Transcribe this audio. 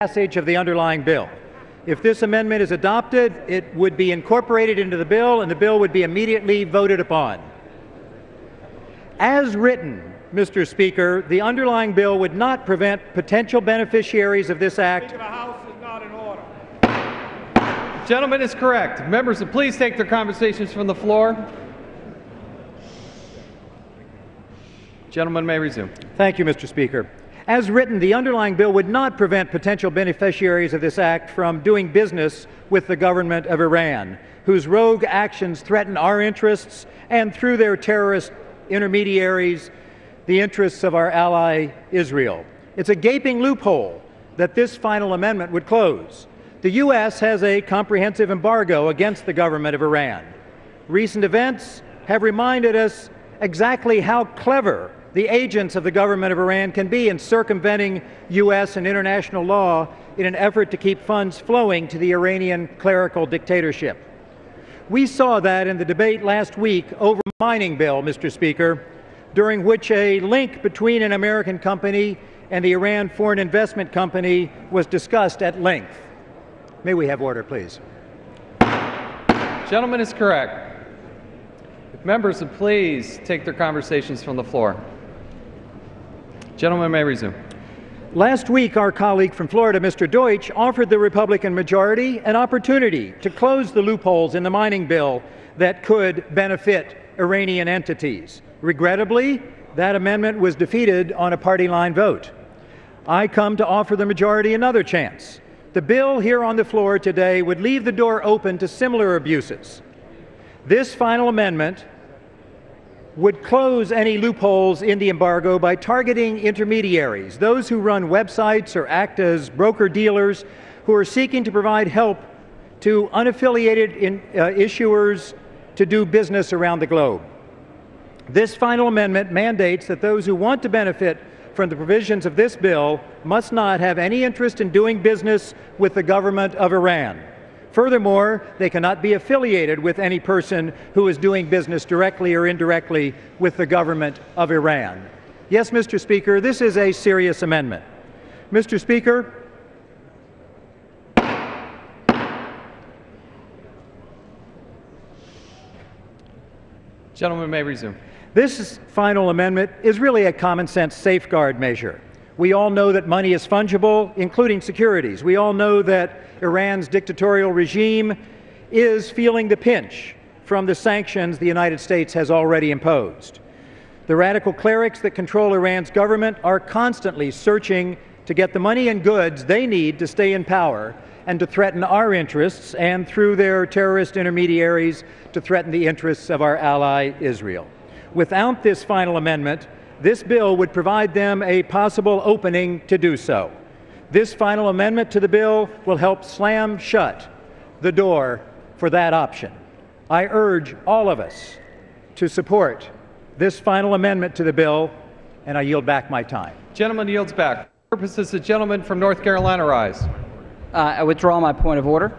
passage of the underlying bill. If this amendment is adopted, it would be incorporated into the bill, and the bill would be immediately voted upon. As written, Mr. Speaker, the underlying bill would not prevent potential beneficiaries of this act. Speaker, the House is not in order. Gentleman is correct. Members will please take their conversations from the floor. Gentleman may resume. Thank you, Mr. Speaker. As written, the underlying bill would not prevent potential beneficiaries of this act from doing business with the government of Iran, whose rogue actions threaten our interests and, through their terrorist intermediaries, the interests of our ally Israel. It's a gaping loophole that this final amendment would close. The U.S. has a comprehensive embargo against the government of Iran. Recent events have reminded us exactly how clever the agents of the government of Iran can be in circumventing U.S. and international law in an effort to keep funds flowing to the Iranian clerical dictatorship. We saw that in the debate last week over the mining bill, Mr. Speaker, during which a link between an American company and the Iran Foreign Investment Company was discussed at length. May we have order, please? Gentleman is correct. If members would please take their conversations from the floor. Gentleman may resume. Last week, our colleague from Florida, Mr. Deutsch, offered the Republican majority an opportunity to close the loopholes in the mining bill that could benefit Iranian entities. Regrettably, that amendment was defeated on a party line vote. I come to offer the majority another chance. The bill here on the floor today would leave the door open to similar abuses. This final amendment would close any loopholes in the embargo by targeting intermediaries, those who run websites or act as broker-dealers who are seeking to provide help to unaffiliated issuers to do business around the globe. This final amendment mandates that those who want to benefit from the provisions of this bill must not have any interest in doing business with the government of Iran. Furthermore, they cannot be affiliated with any person who is doing business directly or indirectly with the government of Iran. Yes, Mr. Speaker, this is a serious amendment. Mr. Speaker, Gentleman may resume. this final amendment is really a common-sense safeguard measure. We all know that money is fungible, including securities. We all know that Iran's dictatorial regime is feeling the pinch from the sanctions the United States has already imposed. The radical clerics that control Iran's government are constantly searching to get the money and goods they need to stay in power and to threaten our interests, and through their terrorist intermediaries, to threaten the interests of our ally Israel. Without this final amendment, this bill would provide them a possible opening to do so. This final amendment to the bill will help slam shut the door for that option. I urge all of us to support this final amendment to the bill, and I yield back my time. Gentleman yields back. For purposes, the gentleman from North Carolina rise. I withdraw my point of order.